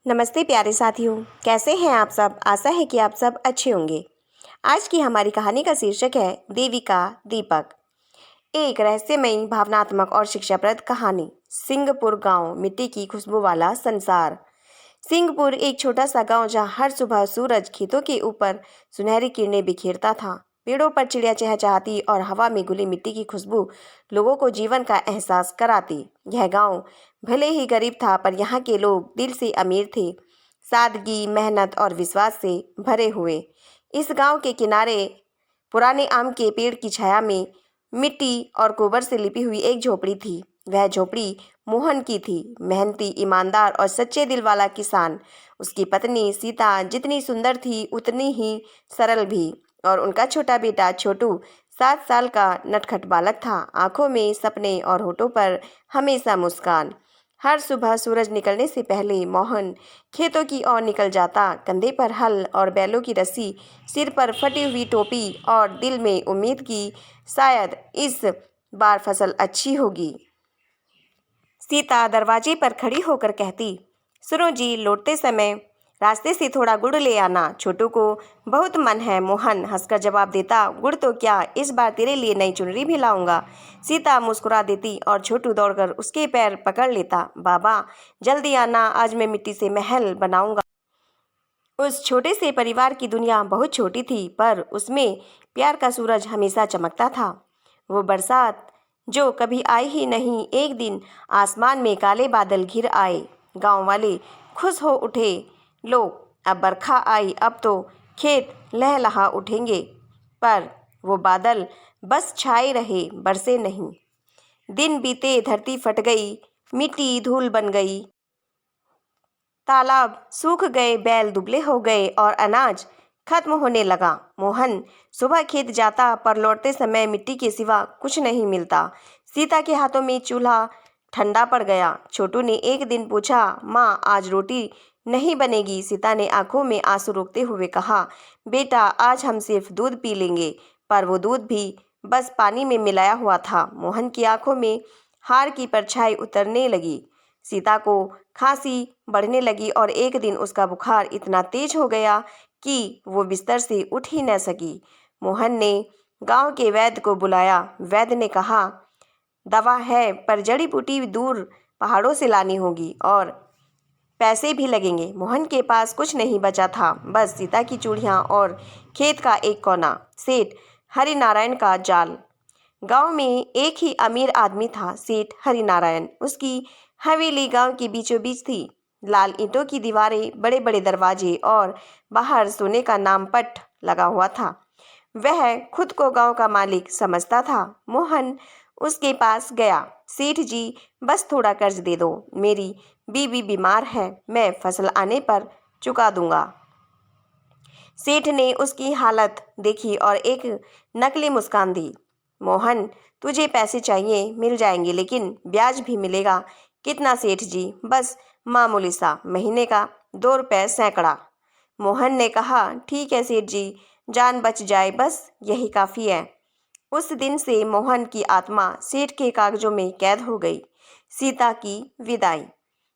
नमस्ते प्यारे साथियों, कैसे हैं आप सब। आशा है कि आप सब अच्छे होंगे। आज की हमारी कहानी का शीर्षक है देवी का दीपक। एक रहस्यमयी, भावनात्मक और शिक्षाप्रद कहानी। सिंहपुर गांव, मिट्टी की खुशबू वाला संसार। सिंहपुर एक छोटा सा गांव जहां हर सुबह सूरज खेतों के ऊपर सुनहरी किरणें बिखेरता था। पेड़ों पर चिड़िया चहचहाती और हवा में घुली मिट्टी की खुशबू लोगों को जीवन का एहसास कराती। यह गांव भले ही गरीब था, पर यहाँ के लोग दिल से अमीर थे, सादगी, मेहनत और विश्वास से भरे हुए। इस गांव के किनारे पुराने आम के पेड़ की छाया में मिट्टी और गोबर से लिपी हुई एक झोपड़ी थी। वह झोपड़ी मोहन की थी, मेहनती, ईमानदार और सच्चे दिल वाला किसान। उसकी पत्नी सीता जितनी सुंदर थी उतनी ही सरल भी, और उनका छोटा बेटा छोटू 7 साल का नटखट बालक था। आंखों में सपने और होठों पर हमेशा मुस्कान। हर सुबह सूरज निकलने से पहले मोहन खेतों की ओर निकल जाता, कंधे पर हल और बैलों की रस्सी, सिर पर फटी हुई टोपी और दिल में उम्मीद की शायद इस बार फसल अच्छी होगी। सीता दरवाजे पर खड़ी होकर कहती, सुनो जी, लौटते समय रास्ते से थोड़ा गुड़ ले आना, छोटू को बहुत मन है। मोहन हंसकर जवाब देता, गुड़ तो क्या, इस बार तेरे लिए नई चुनरी भी लाऊंगा। सीता मुस्कुरा देती और छोटू दौड़कर उसके पैर पकड़ लेता। बाबा जल्दी आना, आज मैं मिट्टी से महल बनाऊंगा। उस छोटे से परिवार की दुनिया बहुत छोटी थी, पर उसमें प्यार का सूरज हमेशा चमकता था। वो बरसात जो कभी आई ही नहीं, एक दिन आसमान में काले बादल घिर आए। गांव वाले खुश हो उठे, लो अब बरखा आई, अब तो खेत लहलहा उठेंगे। पर वो बादल बस छाए रहे, बरसे नहीं। दिन बीते, धरती फट गई, मिट्टी धूल बन गई, तालाब सूख गए, बैल दुबले हो गए और अनाज खत्म होने लगा। मोहन सुबह खेत जाता, पर लौटते समय मिट्टी के सिवा कुछ नहीं मिलता। सीता के हाथों में चूल्हा ठंडा पड़ गया। छोटू ने एक दिन पूछा, माँ आज रोटी नहीं बनेगी? सीता ने आंखों में आंसू रोकते हुए कहा, बेटा आज हम सिर्फ दूध पी लेंगे। पर वो दूध भी बस पानी में मिलाया हुआ था। मोहन की आंखों में हार की परछाई उतरने लगी। सीता को खांसी बढ़ने लगी और एक दिन उसका बुखार इतना तेज हो गया कि वो बिस्तर से उठ ही न सकी। मोहन ने गांव के वैद्य को बुलाया। वैद्य ने कहा, दवा है, पर जड़ी बूटी दूर पहाड़ों से लानी होगी और पैसे भी लगेंगे। मोहन के पास कुछ नहीं बचा था, बस सीता की चूड़ियाँ और खेत का एक कोना। सेठ हरिनारायण का जाल। गांव में एक ही अमीर आदमी था, सेठ हरिनारायण। उसकी हवेली गांव के बीचों बीच थी। लाल ईंटों की दीवारें, बड़े बड़े दरवाजे और बाहर सोने का नामपट लगा हुआ था। वह खुद को गांव का मालिक समझता था। मोहन उसके पास गया। सेठ जी, बस थोड़ा कर्ज दे दो, मेरी बीवी बीमार है, मैं फसल आने पर चुका दूंगा। सेठ ने उसकी हालत देखी और एक नकली मुस्कान दी। मोहन, तुझे पैसे चाहिए, मिल जाएंगे, लेकिन ब्याज भी मिलेगा। कितना सेठ जी? बस मामूली सा, महीने का 2 रुपये सैकड़ा। मोहन ने कहा, ठीक है सेठ जी, जान बच जाए, बस यही काफ़ी है। उस दिन से मोहन की आत्मा सेठ के कागजों में कैद हो गई। सीता की विदाई।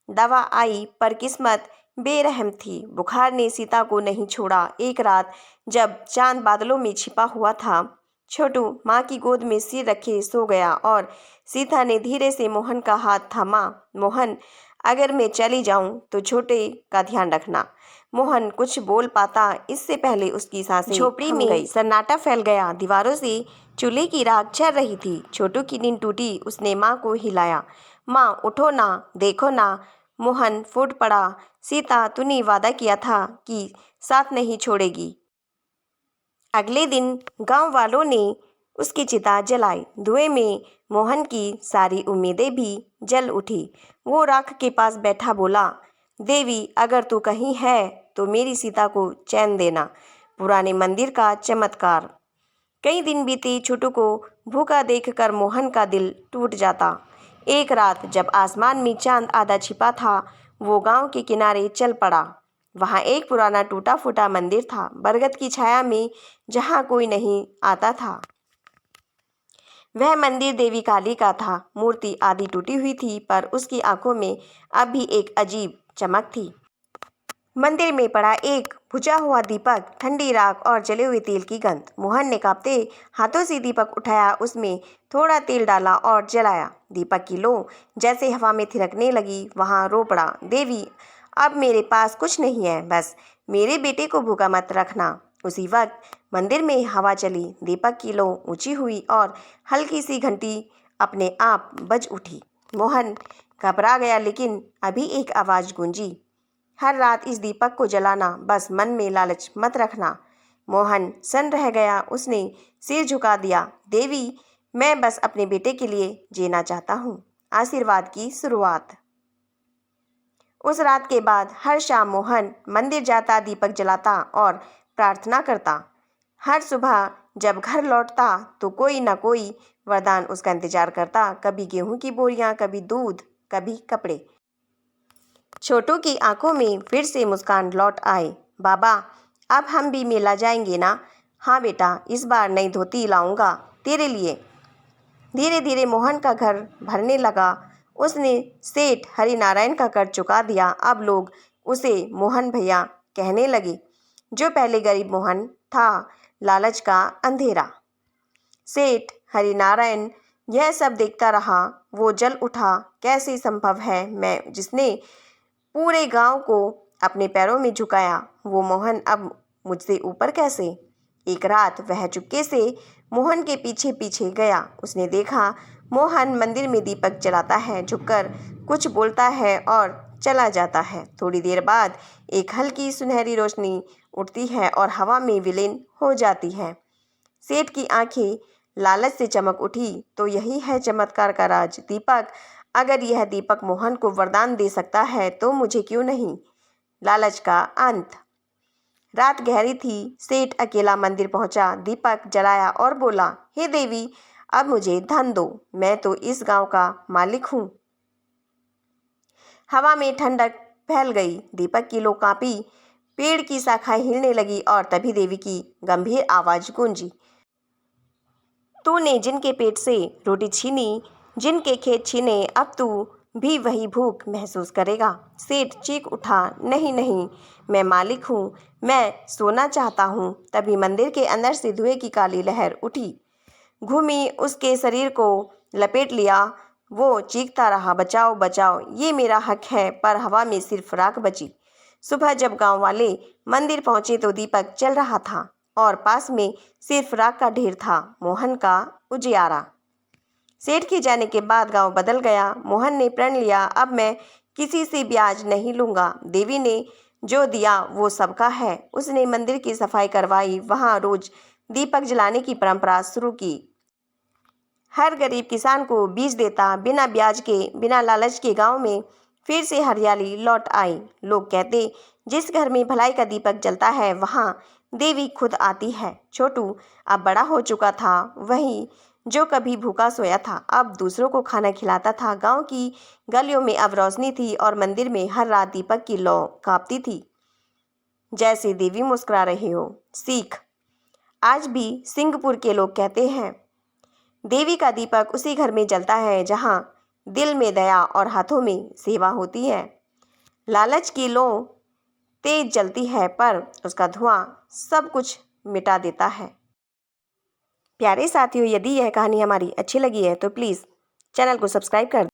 दवा आई, पर किस्मत बेरहम थी। बुखार ने सीता को नहीं छोड़ा। एक रात जब चांद बादलों में छिपा हुआ था, छोटू माँ की गोद में सिर रखे सो गया और सीता ने धीरे से मोहन का हाथ थामा। मोहन, अगर मैं चली जाऊं तो छोटे का ध्यान रखना। मोहन कुछ बोल पाता, इससे पहले उसकी सांसें झोपड़ी में सन्नाटा फैल गया। दीवारों से चूल्हे की राख झर रही थी। छोटू की नींद टूटी। उसने माँ को हिलाया, माँ उठो ना, देखो ना। मोहन फूट पड़ा, सीता तूने वादा किया था कि साथ नहीं छोड़ेगी। अगले दिन गांव वालों ने उसकी चिता जलाई। धुएं में मोहन की सारी उम्मीदें भी जल उठी। वो राख के पास बैठा बोला, देवी अगर तू कहीं है तो मेरी सीता को चैन देना। पुराने मंदिर का चमत्कार। कई दिन बीते, छोटू को भूखा देखकर मोहन का दिल टूट जाता। एक रात जब आसमान में चांद आधा छिपा था, वो गांव के किनारे चल पड़ा। वहाँ एक पुराना टूटा फूटा मंदिर था, बरगद की छाया में, जहाँ कोई नहीं आता था। वह मंदिर देवी काली का था। मूर्ति आधी टूटी हुई थी, पर उसकी आंखों में अब भी एक अजीब चमक थी। मंदिर में पड़ा एक बुझा हुआ दीपक, ठंडी राख और जले हुए तेल की गंध। मोहन ने कांपते हाथों से दीपक उठाया, उसमें थोड़ा तेल डाला और जलाया। दीपक की लौ जैसे हवा में थिरकने लगी। वहां रो पड़ा, देवी अब मेरे पास कुछ नहीं है, बस मेरे बेटे को भूखा मत रखना। उसी वक्त मंदिर में हवा चली, दीपक की लौ ऊंची हुई और हल्की सी घंटी अपने आप बज उठी। मोहन घबरा गया, लेकिन अभी एक आवाज़ गूंजी, हर रात इस दीपक को जलाना, बस मन में लालच मत रखना। मोहन सन्न रह गया, उसने सिर झुका दिया। देवी मैं बस अपने बेटे के लिए जीना चाहता हूँ। आशीर्वाद की शुरुआत। उस रात के बाद हर शाम मोहन मंदिर जाता, दीपक जलाता और प्रार्थना करता। हर सुबह जब घर लौटता तो कोई ना कोई वरदान उसका इंतजार करता। कभी गेहूं की बोरियां, कभी दूध, कभी कपड़े। छोटू की आंखों में फिर से मुस्कान लौट आई। बाबा अब हम भी मेला जाएंगे ना? हाँ बेटा, इस बार नई धोती लाऊंगा तेरे लिए। धीरे धीरे मोहन का घर भरने लगा। उसने सेठ हरिनारायण का कर्ज चुका दिया। अब लोग उसे मोहन भैया कहने लगे। जो पहले गरीब मोहन था, लालच का अंधेरा। सेठ हरिनारायण यह सब देखता रहा। वो जल उठा, कैसे संभव है मैं जिसने पूरे गांव को अपने पैरों में झुकाया, वो मोहन अब मुझसे ऊपर कैसे? एक रात वह चुपके से मोहन के पीछे पीछे गया। उसने देखा मोहन मंदिर में दीपक जलाता है, झुककर कुछ बोलता है और चला जाता है। थोड़ी देर बाद एक हल्की सुनहरी रोशनी उठती है और हवा में विलीन हो जाती है। सेठ की आंखें लालच से चमक उठी। तो यही है चमत्कार का राज, दीपक। अगर यह दीपक मोहन को वरदान दे सकता है तो मुझे क्यों नहीं? लालच का अंत। रात गहरी थी। सेठ अकेला मंदिर पहुंचा, दीपक जलाया और बोला, हे देवी अब मुझे धन दो, मैं तो इस गांव का मालिक हूँ। हवा में ठंडक फैल गई, दीपक की लौ कांपी, पेड़ की शाखाएं हिलने लगी और तभी देवी की गंभीर आवाज गूंजी, तूने जिनके पेट से रोटी छीनी, जिनके खेत छीने, अब तू भी वही भूख महसूस करेगा। सेठ चीख उठा, नहीं नहीं, मैं मालिक हूँ, मैं सोना चाहता हूँ। तभी मंदिर के अंदर से धुएं की काली लहर उठी, घूमी, उसके शरीर को लपेट लिया। वो चीखता रहा, बचाओ बचाओ, ये मेरा हक है। पर हवा में सिर्फ राख बची। सुबह जब गांव वाले मंदिर पहुंचे तो दीपक जल रहा था और पास में सिर्फ राख का ढेर था, मोहन का उजियारा। सेठ के जाने के बाद गांव बदल गया। मोहन ने प्रण लिया, अब मैं किसी से ब्याज नहीं लूँगा। देवी ने जो दिया वो सबका है। उसने मंदिर की सफाई करवाई, वहाँ रोज दीपक जलाने की परंपरा शुरू की। हर गरीब किसान को बीज देता, बिना ब्याज के, बिना लालच के। गांव में फिर से हरियाली लौट आई। लोग कहते, जिस घर में भलाई का दीपक जलता है वहाँ देवी खुद आती है। छोटू अब बड़ा हो चुका था, वही जो कभी भूखा सोया था अब दूसरों को खाना खिलाता था। गांव की गलियों में अब रोशनी थी और मंदिर में हर रात दीपक की लौ कांपती थी, जैसे देवी मुस्कुरा रही हो। सीख। आज भी सिंहपुर के लोग कहते हैं, देवी का दीपक उसी घर में जलता है जहाँ दिल में दया और हाथों में सेवा होती है। लालच की लौ तेज जलती है पर उसका धुआं सब कुछ मिटा देता है। प्यारे साथियों, यदि यह कहानी हमारी अच्छी लगी है तो प्लीज़ चैनल को सब्सक्राइब कर